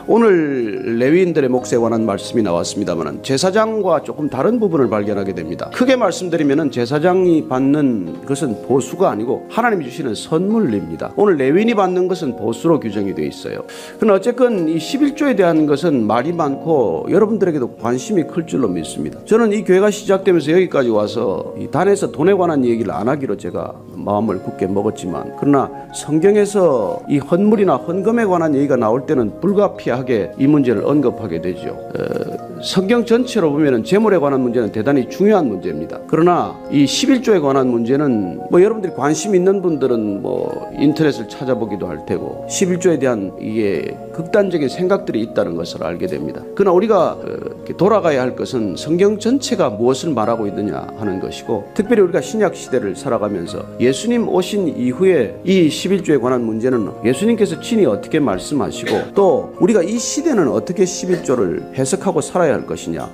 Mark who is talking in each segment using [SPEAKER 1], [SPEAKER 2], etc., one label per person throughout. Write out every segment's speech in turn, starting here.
[SPEAKER 1] 오늘 레위인들의 몫에 관한 말씀이 나왔습니다만 제사장과 조금 다른 부분을 발견하게 됩니다. 크게 말씀드리면 제사장이 받는 것은 보수가 아니고 하나님이 주시는 선물입니다. 오늘 레위인이 받는 것은 보수로 규정이 되어 있어요. 그러나 어쨌건 이 11조에 대한 것은 말이 많고 여러분들에게도 관심이 클 줄로 믿습니다. 저는 이 교회가 시작되면서 여기까지 와서 이 단에서 돈에 관한 얘기를 안 하기로 제가 마음을 굳게 먹었지만, 그러나 성경에서 이 헌물이나 헌금에 관한 얘기가 나올 때는 불가피하게 이 문제를 언급하게 되죠. 성경 전체로 보면 재물에 관한 문제는 대단히 중요한 문제입니다. 그러나 이 11조에 관한 문제는 여러분들이 관심 있는 분들은 인터넷을 찾아보기도 할 테고 11조에 대한 이게 극단적인 생각들이 있다는 것을 알게 됩니다. 그러나 우리가 돌아가야 할 것은 성경 전체가 무엇을 말하고 있느냐 하는 것이고, 특별히 우리가 신약 시대를 살아가면서 예수님 오신 이후에 이 11조에 관한 문제는 예수님께서 친히 어떻게 말씀하시고 또 우리가 이 시대는 어떻게 11조를 해석하고 살아야 할 것이냐,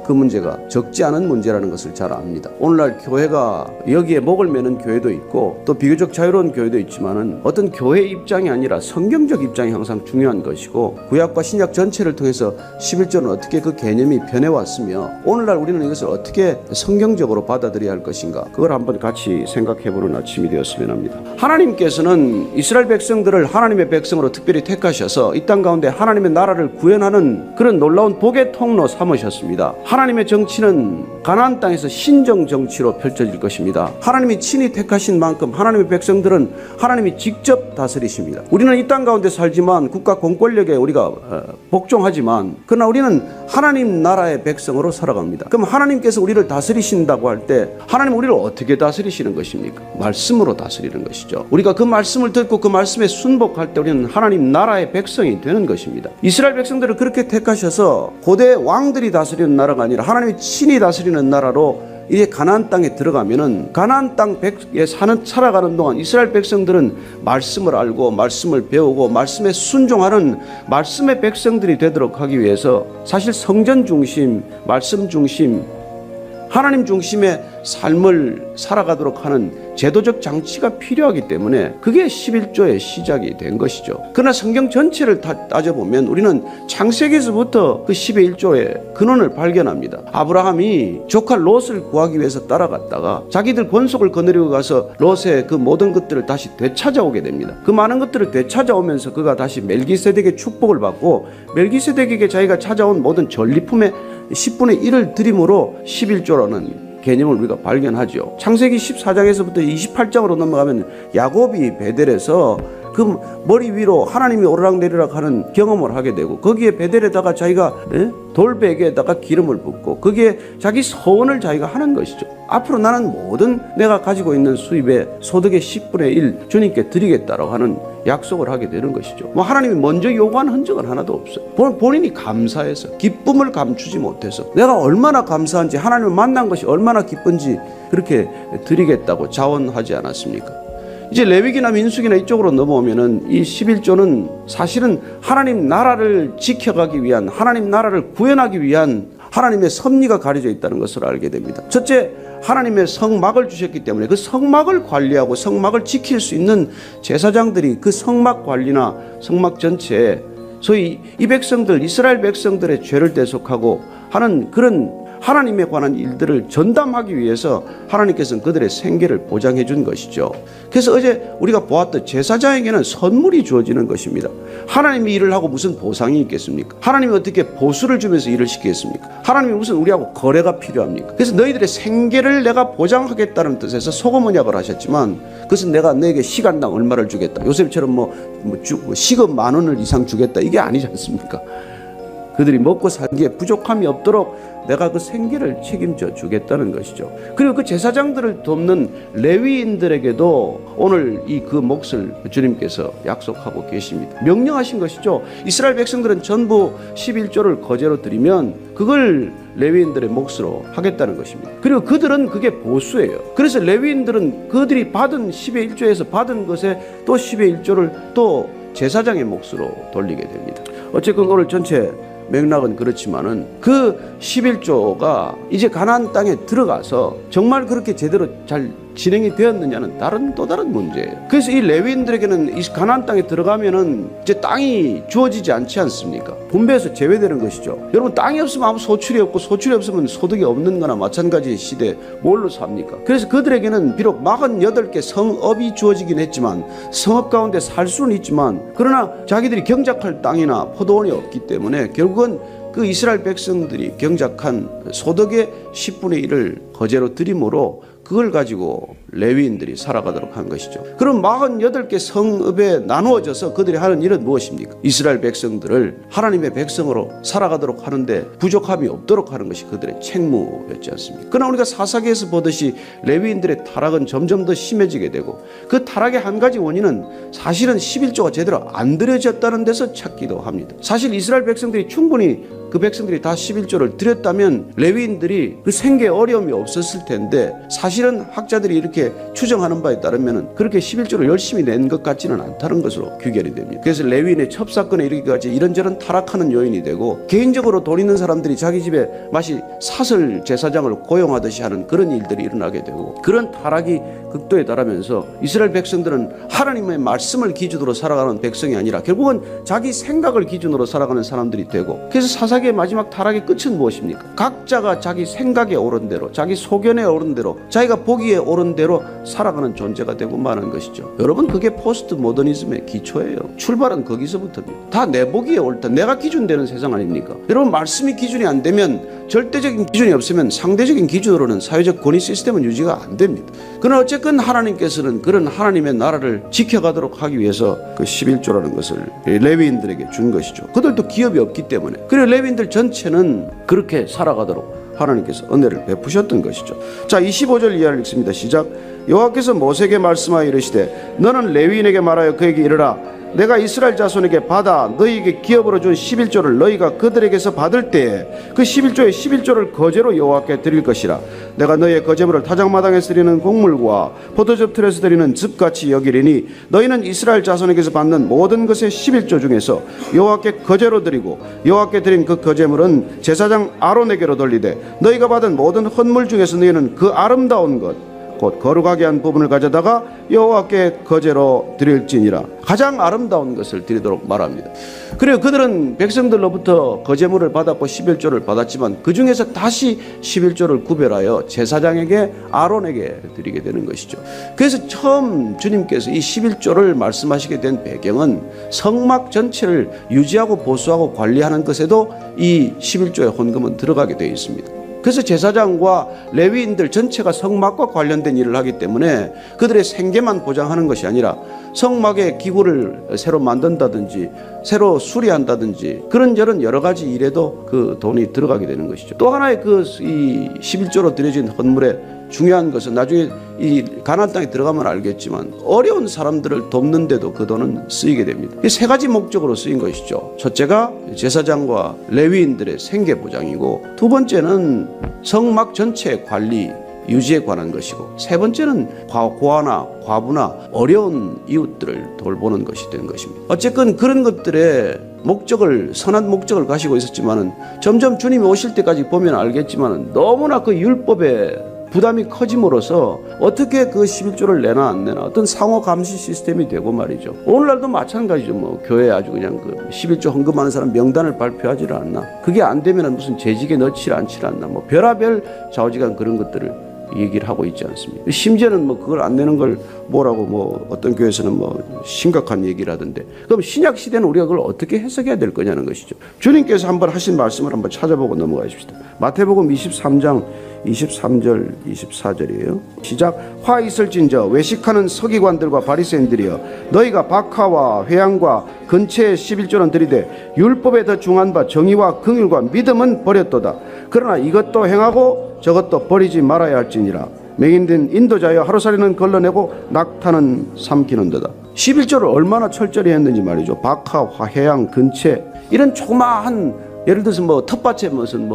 [SPEAKER 1] 그 문제가 적지 않은 문제라는 것을 잘 압니다. 오늘날 교회가 여기에 목을 매는 교회도 있고 또 비교적 자유로운 교회도 있지만은 어떤 교회 입장이 아니라 성경적 입장이 항상 중요한 것이고, 구약과 신약 전체를 통해서 11조는 어떻게 그 개념이 변해왔으며 오늘날 우리는 이것을 어떻게 성경적으로 받아들여야 할 것인가, 그걸 한번 같이 생각해보는 아침이 되었으면 합니다. 하나님께서는 이스라엘 백성들을 하나님의 백성으로 특별히 택하셔서 이 땅 가운데 하나님의 나라를 구현하는 그런 놀라운 복의 통로 삼으셨습니다. 하나님의 정치는 가나안 땅에서 신정 정치로 펼쳐질 것입니다. 하나님이 친히 택하신 만큼 하나님의 백성들은 하나님이 직접 다스리십니다. 우리는 이 땅 가운데 살지만 국가 공권력에 우리가 복종하지만, 그러나 우리는 하나님 나라의 백성으로 살아갑니다. 그럼 하나님께서 우리를 다스리신다고 할 때 하나님 우리를 어떻게 다스리시는 것입니까? 말씀으로 다스리는 것이죠. 우리가 그 말씀을 듣고 그 말씀에 순복할 때 우리는 하나님 나라의 백성이 되는 것입니다. 이스라엘 백성들을 그렇게 택하셔서 고대 왕들이 다스리는 나라가 아니라 하나님이 친히 다스리는 나라로 이제 가나안 땅에 들어가면은 가나안 땅에 살아가는 동안 이스라엘 백성들은 말씀을 알고 말씀을 배우고 말씀에 순종하는 말씀의 백성들이 되도록 하기 위해서 사실 성전 중심, 말씀 중심, 하나님 중심의 삶을 살아가도록 하는 제도적 장치가 필요하기 때문에 그게 11조의 시작이 된 것이죠. 그러나 성경 전체를 따져보면 우리는 창세기에서부터 그 11조의 근원을 발견합니다. 아브라함이 조카 롯을 구하기 위해서 따라갔다가 자기들 권속을 거느리고 가서 롯의 그 모든 것들을 다시 되찾아오게 됩니다. 그 많은 것들을 되찾아오면서 그가 다시 멜기세덱의 축복을 받고 멜기세덱에게 자기가 찾아온 모든 전리품의 10분의 1을 드림으로 11조라는 개념을 우리가 발견하죠. 창세기 14장에서부터 28장으로 넘어가면 야곱이 베델에서 그 머리 위로 하나님이 오르락내리락 하는 경험을 하게 되고, 거기에 베델에다가 자기가 돌베개에다가 기름을 붓고 거기에 자기 서원을 자기가 하는 것이죠. 앞으로 나는 모든 내가 가지고 있는 수입의 소득의 10분의 1 주님께 드리겠다라고 하는 약속을 하게 되는 것이죠. 하나님이 먼저 요구한 흔적은 하나도 없어요. 본인이 감사해서, 기쁨을 감추지 못해서 내가 얼마나 감사한지, 하나님을 만난 것이 얼마나 기쁜지 그렇게 드리겠다고 자원하지 않았습니까? 이제 레위기나 민수기나 이쪽으로 넘어오면은 이 11조는 사실은 하나님 나라를 지켜가기 위한, 하나님 나라를 구현하기 위한 하나님의 섭리가 가려져 있다는 것을 알게 됩니다. 첫째, 하나님의 성막을 주셨기 때문에 그 성막을 관리하고 성막을 지킬 수 있는 제사장들이 그 성막 관리나 성막 전체에 소위 이 백성들, 이스라엘 백성들의 죄를 대속하고 하는 그런 하나님에 관한 일들을 전담하기 위해서 하나님께서는 그들의 생계를 보장해 준 것이죠. 그래서 어제 우리가 보았던 제사장에게는 선물이 주어지는 것입니다. 하나님이 일을 하고 무슨 보상이 있겠습니까? 하나님이 어떻게 보수를 주면서 일을 시키겠습니까? 하나님이 무슨 우리하고 거래가 필요합니까? 그래서 너희들의 생계를 내가 보장하겠다는 뜻에서 소금 언약을 하셨지만, 그것은 내가 너에게 시간당 얼마를 주겠다, 요셉처럼 시급 10,000원을 이상 주겠다, 이게 아니지 않습니까? 그들이 먹고 살기에 부족함이 없도록 내가 그 생계를 책임져 주겠다는 것이죠. 그리고 그 제사장들을 돕는 레위인들에게도 오늘 그 몫을 주님께서 약속하고 계십니다. 명령하신 것이죠. 이스라엘 백성들은 전부 11조를 거제로 드리면 그걸 레위인들의 몫으로 하겠다는 것입니다. 그리고 그들은 그게 보수예요. 그래서 레위인들은 그들이 받은 10의 1조에서 받은 것에 또 10의 1조를 또 제사장의 몫으로 돌리게 됩니다. 어쨌든 오늘 전체 맥락은 그렇지만은 그 11조가 이제 가나안 땅에 들어가서 정말 그렇게 제대로 잘 진행이 되었느냐는 또 다른 문제예요. 그래서 이 레위인들에게는 이 가나안 땅에 들어가면은 이제 땅이 주어지지 않지 않습니까? 분배에서 제외되는 것이죠. 여러분, 땅이 없으면 아무 소출이 없고 소출이 없으면 소득이 없는 거나 마찬가지 시대 뭘로 삽니까? 그래서 그들에게는 비록 48개 성읍이 주어지긴 했지만 성읍 가운데 살 수는 있지만 그러나 자기들이 경작할 땅이나 포도원이 없기 때문에 결국은 그 이스라엘 백성들이 경작한 소득의 10분의 1을 거제로 드림으로 그걸 가지고 레위인들이 살아가도록 한 것이죠. 그럼 48개 성읍에 나누어져서 그들이 하는 일은 무엇입니까? 이스라엘 백성들을 하나님의 백성으로 살아가도록 하는데 부족함이 없도록 하는 것이 그들의 책무였지 않습니까? 그러나 우리가 사사기에서 보듯이 레위인들의 타락은 점점 더 심해지게 되고 그 타락의 한 가지 원인은 사실은 11조가 제대로 안 드려졌다는 데서 찾기도 합니다. 사실 이스라엘 백성들이 충분히 그 백성들이 다 11조를 드렸다면 레위인들이 그 생계에 어려움이 없었을 텐데 사실은 학자들이 이렇게 추정하는 바에 따르면 그렇게 11조를 열심히 낸 것 같지는 않다는 것으로 규결이 됩니다. 그래서 레위인의 첩사건에 이르기까지 이런저런 타락하는 요인이 되고 개인적으로 돈 있는 사람들이 자기 집에 마치 사설 제사장을 고용하듯이 하는 그런 일들이 일어나게 되고 그런 타락이 극도에 달하면서 이스라엘 백성들은 하나님의 말씀을 기준으로 살아가는 백성이 아니라 결국은 자기 생각을 기준으로 살아가는 사람들이 되고 그래서 사사기의 마지막 타락의 끝은 무엇입니까? 각자가 자기 생각에 오른 대로 자기 소견에 오른 대로 자기가 보기에 오른 대로 살아가는 존재가 되고 마는 것이죠. 여러분, 그게 포스트 모더니즘의 기초예요. 출발은 거기서부터입니다. 다 내 보기에 옳다, 내가 기준되는 세상 아닙니까? 여러분, 말씀이 기준이 안 되면 절대적인 기준이 없으면 상대적인 기준으로는 사회적 권위 시스템은 유지가 안 됩니다. 그러나 어쨌든 하나님께서는 그런 하나님의 나라를 지켜가도록 하기 위해서 그 11조라는 것을 레위인들에게 준 것이죠. 그들도 기업이 없기 때문에. 그리고 레위인들 전체는 그렇게 살아가도록 하나님께서 은혜를 베푸셨던 것이죠. 자, 25절 이하를 읽습니다. 시작. 여호와께서 모세에게 말씀하여 이르시되 너는 레위인에게 말하여 그에게 이르라 내가 이스라엘 자손에게 받아 너희에게 기업으로 준 11조를 너희가 그들에게서 받을 때에 그 11조의 11조를 거제로 여호와께 드릴 것이라. 내가 너희의 거제물을 타작마당에서 드리는 곡물과 포도즙 틀에서 드리는 즙같이 여기리니 너희는 이스라엘 자손에게서 받는 모든 것의 11조 중에서 여호와께 거제로 드리고 여호와께 드린 그 거제물은 제사장 아론에게로 돌리되 너희가 받은 모든 헌물 중에서 너희는 그 아름다운 것 곧 거룩하게 한 부분을 가져다가 여호와께 거제로 드릴지니라. 가장 아름다운 것을 드리도록 말합니다. 그리고 그들은 백성들로부터 거제물을 받았고 11조를 받았지만 그 중에서 다시 11조를 구별하여 제사장에게 아론에게 드리게 되는 것이죠. 그래서 처음 주님께서 이 11조를 말씀하시게 된 배경은 성막 전체를 유지하고 보수하고 관리하는 것에도 이 11조의 헌금은 들어가게 되어 있습니다. 그래서 제사장과 레위인들 전체가 성막과 관련된 일을 하기 때문에 그들의 생계만 보장하는 것이 아니라 성막의 기구를 새로 만든다든지 새로 수리한다든지 그런저런 여러 가지 일에도 그 돈이 들어가게 되는 것이죠. 또 하나의 이 11조로 드려진 헌물의 중요한 것은 나중에 이 가나안 땅에 들어가면 알겠지만 어려운 사람들을 돕는데도 그 돈은 쓰이게 됩니다. 이 세 가지 목적으로 쓰인 것이죠. 첫째가 제사장과 레위인들의 생계 보장이고 두 번째는 성막 전체의 관리 유지에 관한 것이고 세 번째는 고아나 과부나 어려운 이웃들을 돌보는 것이 된 것입니다. 어쨌든 그런 것들의 목적을 선한 목적을 가지고 있었지만은 점점 주님이 오실 때까지 보면 알겠지만은 너무나 그 율법에 부담이 커짐으로써 어떻게 그 11조를 내나 안 내나 어떤 상호 감시 시스템이 되고 말이죠. 오늘날도 마찬가지죠. 뭐 교회에 아주 그냥 그 11조 헌금하는 사람 명단을 발표하지를 않나. 그게 안 되면 무슨 재직에 넣지를 않지를 않나. 뭐 별하별 좌우지간 그런 것들을 얘기를 하고 있지 않습니까? 심지어는 뭐 그걸 안 내는 걸 뭐라고 뭐 어떤 교회에서는 뭐 심각한 얘기를 하던데 그럼 신약 시대는 우리가 그걸 어떻게 해석해야 될 거냐는 것이죠. 주님께서 한번 하신 말씀을 한번 찾아보고 넘어가십시다. 마태복음 23장 23절 24절이에요. 시작. 화 있을진저 외식하는 서기관들과 바리새인들이여 너희가 박하와 회양과 근처에 11조는 드리되 율법에 더 중한 바 정의와 긍휼과 믿음은 버렸도다. 그러나 이것도 행하고 저것도 버리지 말아야 할지니라. 맹인된 인도자여 하루살이는 걸러내고 낙타는 삼키는도다. 11조를 얼마나 철저히 했는지 말이죠. 박하, 회양, 근처 이런 조그마한 예를 들어서 뭐 텃밭에 무슨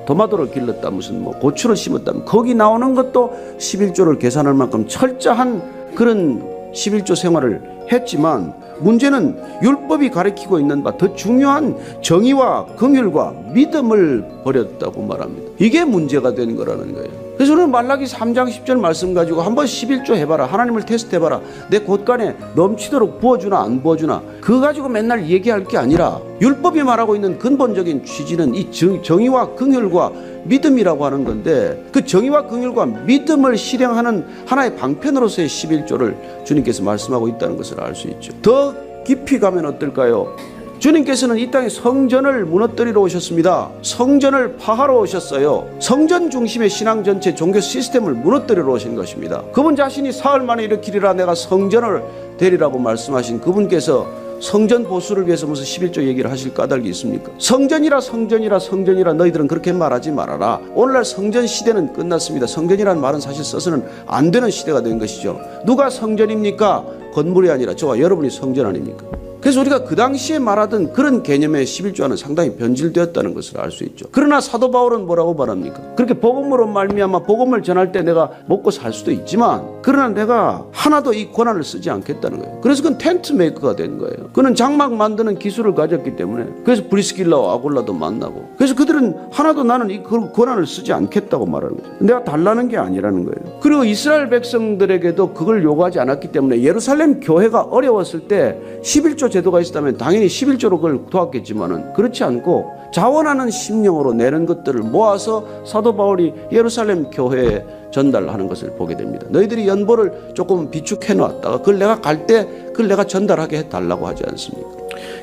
[SPEAKER 1] 도마도를 길렀다 무슨 뭐 고추를 심었다 거기 나오는 것도 11조를 계산할 만큼 철저한 그런 11조 생활을 했지만 문제는 율법이 가리키고 있는 바 더 중요한 정의와 긍휼과 믿음을 버렸다고 말합니다. 이게 문제가 된 거라는 거예요. 그래서 우리는 말라기 3장 10절 말씀 가지고 한번 11조 해봐라. 하나님을 테스트해봐라. 내 곳간에 넘치도록 부어주나 안 부어주나 그거 가지고 맨날 얘기할 게 아니라 율법이 말하고 있는 근본적인 취지는 이 정의와 긍휼과 믿음이라고 하는 건데 그 정의와 긍휼과 믿음을 실행하는 하나의 방편으로서의 11조를 주님께서 말씀하고 있다는 것을 알 수 있죠. 더 깊이 가면 어떨까요? 주님께서는 이 땅에 성전을 무너뜨리러 오셨습니다. 성전을 파하러 오셨어요. 성전 중심의 신앙 전체 종교 시스템을 무너뜨리러 오신 것입니다. 그분 자신이 사흘 만에 일으키리라 내가 성전을 되리라고 말씀하신 그분께서 성전 보수를 위해서 무슨 11조 얘기를 하실 까닭이 있습니까? 성전이라 성전이라 성전이라 너희들은 그렇게 말하지 말아라. 오늘날 성전 시대는 끝났습니다. 성전이라는 말은 사실 써서는 안 되는 시대가 된 것이죠. 누가 성전입니까? 건물이 아니라 저와 여러분이 성전 아닙니까? 그래서 우리가 그 당시에 말하던 그런 개념의 11조와는 상당히 변질되었다는 것을 알 수 있죠. 그러나 사도 바울은 뭐라고 말합니까? 그렇게 복음으로 말미암아 복음을 전할 때 내가 먹고 살 수도 있지만 그러나 내가 하나도 이 권한을 쓰지 않겠다는 거예요. 그래서 그건 텐트 메이커가 된 거예요. 그는 장막 만드는 기술을 가졌기 때문에 그래서 브리스길라와 아골라도 만나고 그래서 그들은 하나도 나는 이 권한을 쓰지 않겠다고 말하는 거죠. 내가 달라는 게 아니라는 거예요. 그리고 이스라엘 백성들에게도 그걸 요구하지 않았기 때문에 예루살렘 교회가 어려웠을 때 11조 제도가 있었다면 당연히 11조로 그걸 도왔겠지만은 그렇지 않고 자원하는 심령으로 내는 것들을 모아서 사도 바울이 예루살렘 교회에 전달하는 것을 보게 됩니다. 너희들이 연보를 조금 비축해 놨다가 그걸 내가 갈 때 그걸 내가 전달하게 해달라고 하지 않습니까?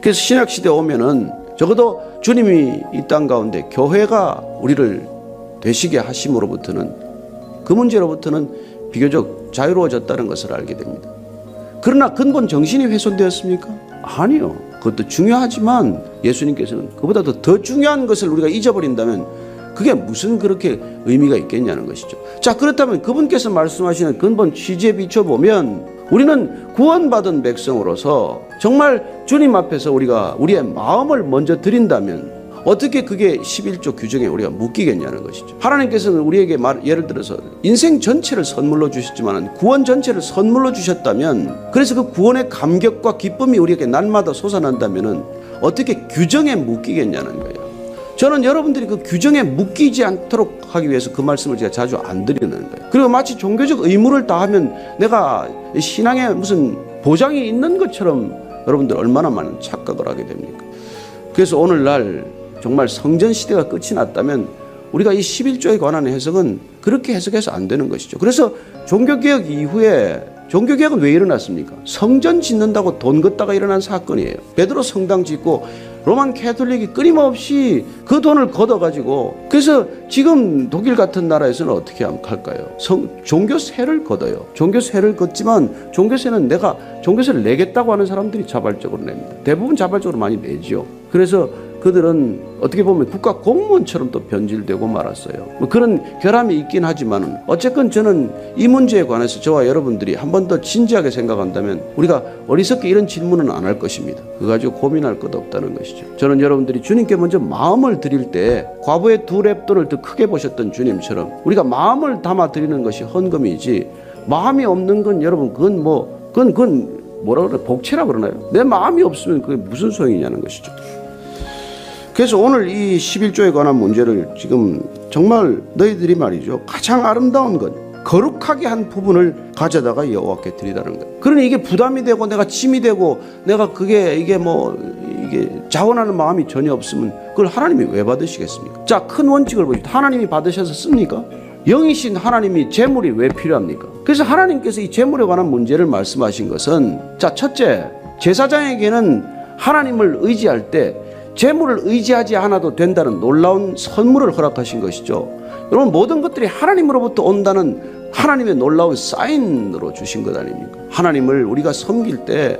[SPEAKER 1] 그래서 신약시대에 오면은 적어도 주님이 이 땅 가운데 교회가 우리를 되시게 하심으로부터는 그 문제로부터는 비교적 자유로워졌다는 것을 알게 됩니다. 그러나 근본 정신이 훼손되었습니까? 아니요. 그것도 중요하지만 예수님께서는 그보다도 더 중요한 것을 우리가 잊어버린다면 그게 무슨 그렇게 의미가 있겠냐는 것이죠. 자, 그렇다면 그분께서 말씀하시는 근본 취지에 비춰보면 우리는 구원받은 백성으로서 정말 주님 앞에서 우리가 우리의 마음을 먼저 드린다면 어떻게 그게 11조 규정에 우리가 묶이겠냐는 것이죠. 하나님께서는 우리에게 예를 들어서 인생 전체를 선물로 주셨지만 구원 전체를 선물로 주셨다면 그래서 그 구원의 감격과 기쁨이 우리에게 날마다 솟아난다면 어떻게 규정에 묶이겠냐는 거예요. 저는 여러분들이 그 규정에 묶이지 않도록 하기 위해서 그 말씀을 제가 자주 안 드리는 거예요. 그리고 마치 종교적 의무를 다하면 내가 신앙에 무슨 보장이 있는 것처럼 여러분들 얼마나 많은 착각을 하게 됩니까? 그래서 오늘날 정말 성전 시대가 끝이 났다면 우리가 이 11조에 관한 해석은 그렇게 해석해서 안 되는 것이죠. 그래서 종교개혁 이후에 종교개혁은 왜 일어났습니까? 성전 짓는다고 돈 걷다가 일어난 사건이에요. 베드로 성당 짓고 로만 캐톨릭이 끊임없이 그 돈을 걷어가지고 그래서 지금 독일 같은 나라에서는 어떻게 할까요? 종교세를 걷어요. 종교세를 걷지만 종교세는 내가 종교세를 내겠다고 하는 사람들이 자발적으로 냅니다. 대부분 자발적으로 많이 내죠. 그래서 그들은 어떻게 보면 국가 공무원처럼 또 변질되고 말았어요. 뭐 그런 결함이 있긴 하지만 어쨌건 저는 이 문제에 관해서 저와 여러분들이 한 번 더 진지하게 생각한다면 우리가 어리석게 이런 질문은 안 할 것입니다. 그거 가지고 고민할 것 없다는 것이죠. 저는 여러분들이 주님께 먼저 마음을 드릴 때 과부의 2렙돈을 더 크게 보셨던 주님처럼 우리가 마음을 담아 드리는 것이 헌금이지 마음이 없는 건 여러분 그건 뭐라 그래 복채라 그러나요? 내 마음이 없으면 그게 무슨 소용이냐는 것이죠. 그래서 오늘 이 11조에 관한 문제를 지금 정말 너희들이 말이죠. 가장 아름다운 것, 거룩하게 한 부분을 가져다가 여호와께 드리라는 거예요. 그러니 이게 부담이 되고 내가 짐이 되고 내가 이게 자원하는 마음이 전혀 없으면 그걸 하나님이 왜 받으시겠습니까? 자, 큰 원칙을 보십시오. 하나님이 받으셔서 씁니까? 영이신 하나님이 재물이 왜 필요합니까? 그래서 하나님께서 이 재물에 관한 문제를 말씀하신 것은 자, 첫째, 제사장에게는 하나님을 의지할 때 재물을 의지하지 않아도 된다는 놀라운 선물을 허락하신 것이죠. 여러분 모든 것들이 하나님으로부터 온다는 하나님의 놀라운 사인으로 주신 것 아닙니까? 하나님을 우리가 섬길 때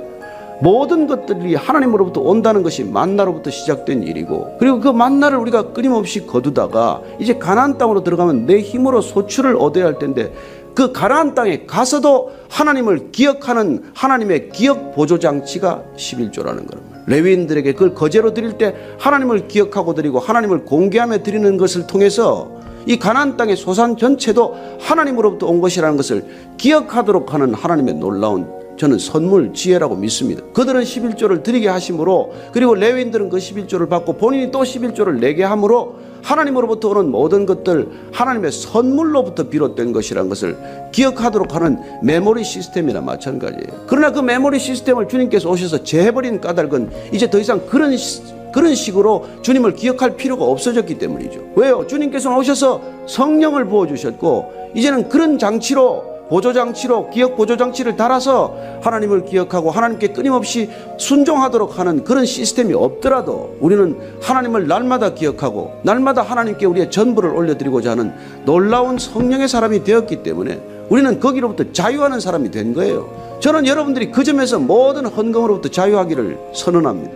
[SPEAKER 1] 모든 것들이 하나님으로부터 온다는 것이 만나로부터 시작된 일이고 그리고 그 만나를 우리가 끊임없이 거두다가 이제 가나안 땅으로 들어가면 내 힘으로 소출을 얻어야 할 텐데 그 가나안 땅에 가서도 하나님을 기억하는 하나님의 기억 보조장치가 11조라는 겁니다. 레위인들에게 그걸 거제로 드릴 때 하나님을 기억하고 드리고 하나님을 공개하며 드리는 것을 통해서 이 가나안 땅의 소산 전체도 하나님으로부터 온 것이라는 것을 기억하도록 하는 하나님의 놀라운 저는 선물, 지혜라고 믿습니다. 그들은 11조를 드리게 하심으로, 그리고 레위인들은 그 11조를 받고 본인이 또 11조를 내게 함으로 하나님으로부터 오는 모든 것들 하나님의 선물로부터 비롯된 것이라는 것을 기억하도록 하는 메모리 시스템이나 마찬가지예요. 그러나 그 메모리 시스템을 주님께서 오셔서 제해버린 까닭은 이제 더 이상 그런 식으로 주님을 기억할 필요가 없어졌기 때문이죠. 왜요? 주님께서 오셔서 성령을 부어주셨고 이제는 그런 장치로, 보조장치로, 기억 보조장치를 달아서 하나님을 기억하고 하나님께 끊임없이 순종하도록 하는 그런 시스템이 없더라도 우리는 하나님을 날마다 기억하고 날마다 하나님께 우리의 전부를 올려드리고자 하는 놀라운 성령의 사람이 되었기 때문에 우리는 거기로부터 자유하는 사람이 된 거예요. 저는 여러분들이 그 점에서 모든 헌금으로부터 자유하기를 선언합니다.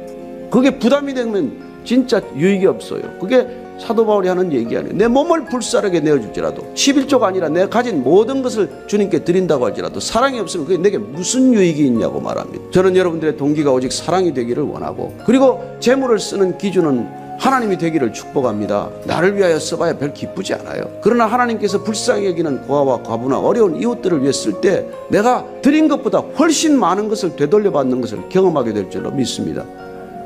[SPEAKER 1] 그게 부담이 되면 진짜 유익이 없어요. 그게 사도 바울이 하는 얘기 아니에요. 내 몸을 불사르게 내어줄지라도 11조가 아니라 내가 가진 모든 것을 주님께 드린다고 할지라도 사랑이 없으면 그게 내게 무슨 유익이 있냐고 말합니다. 저는 여러분들의 동기가 오직 사랑이 되기를 원하고, 그리고 재물을 쓰는 기준은 하나님이 되기를 축복합니다. 나를 위하여 써봐야 별 기쁘지 않아요. 그러나 하나님께서 불쌍히 여기는 고아와 과부나 어려운 이웃들을 위해 쓸 때 내가 드린 것보다 훨씬 많은 것을 되돌려받는 것을 경험하게 될 줄로 믿습니다.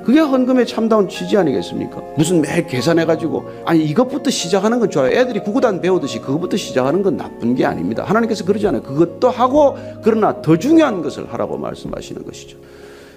[SPEAKER 1] 그게 헌금의 참다운 취지 아니겠습니까? 무슨 매일 계산해가지고, 아니 이것부터 시작하는 건 좋아요. 애들이 구구단 배우듯이 그것부터 시작하는 건 나쁜 게 아닙니다. 하나님께서 그러지 않아요. 그것도 하고, 그러나 더 중요한 것을 하라고 말씀하시는 것이죠.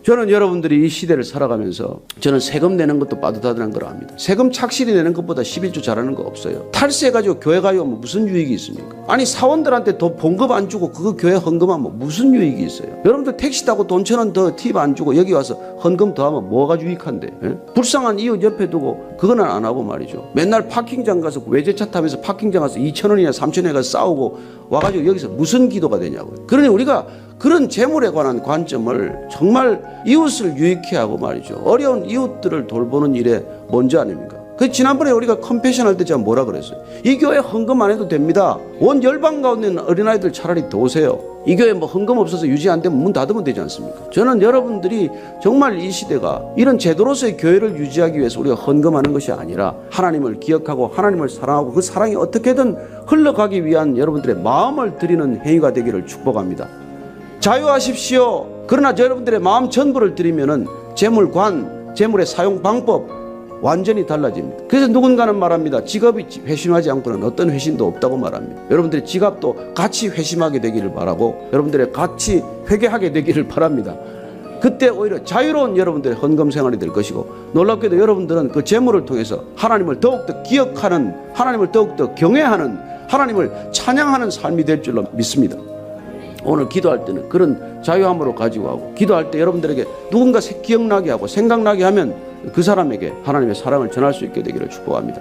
[SPEAKER 1] 저는 여러분들이 이 시대를 살아가면서 저는 세금 내는 것도 빠듯하다는 걸 압니다. 세금 착실히 내는 것보다 11조 잘하는 거 없어요. 탈세해가지고 교회 가요 뭐 무슨 유익이 있습니까? 아니 사원들한테 더 봉급 안 주고 그거 교회 헌금하면 뭐 무슨 유익이 있어요? 여러분들 택시 타고 돈 1,000원 더 팁 안 주고 여기 와서 헌금 더 하면 뭐가 유익한데? 예? 불쌍한 이웃 옆에 두고 그거는 안 하고 말이죠. 맨날 파킹장 가서 외제차 타면서 파킹장 가서 2,000원이나 3,000원에 가서 싸우고 와가지고 여기서 무슨 기도가 되냐고요. 그러니 우리가 그런 재물에 관한 관점을 정말 이웃을 유익해 하고 말이죠. 어려운 이웃들을 돌보는 일에 먼저 아닙니까? 그 지난번에 우리가 컴패션 할 때 제가 뭐라 그랬어요? 이 교회 헌금 안 해도 됩니다. 온 열방 가운데 있는 어린아이들 차라리 더 오세요. 이 교회 뭐 헌금 없어서 유지 안 되면 문 닫으면 되지 않습니까? 저는 여러분들이 정말 이 시대가 이런 제도로서의 교회를 유지하기 위해서 우리가 헌금하는 것이 아니라 하나님을 기억하고 하나님을 사랑하고 그 사랑이 어떻게든 흘러가기 위한 여러분들의 마음을 드리는 행위가 되기를 축복합니다. 자유하십시오. 그러나 여러분들의 마음 전부를 드리면은 재물의 사용 방법 완전히 달라집니다. 그래서 누군가는 말합니다. 지갑이 회심하지 않고는 어떤 회심도 없다고 말합니다. 여러분들의 지갑도 같이 회심하게 되기를 바라고 여러분들의 같이 회개하게 되기를 바랍니다. 그때 오히려 자유로운 여러분들의 헌금 생활이 될 것이고, 놀랍게도 여러분들은 그 재물을 통해서 하나님을 더욱더 기억하는, 하나님을 더욱더 경외하는, 하나님을 찬양하는 삶이 될 줄로 믿습니다. 오늘 기도할 때는 그런 자유함으로 가지고 하고, 기도할 때 여러분들에게 누군가 기억나게 하고 생각나게 하면 그 사람에게 하나님의 사랑을 전할 수 있게 되기를 축복합니다.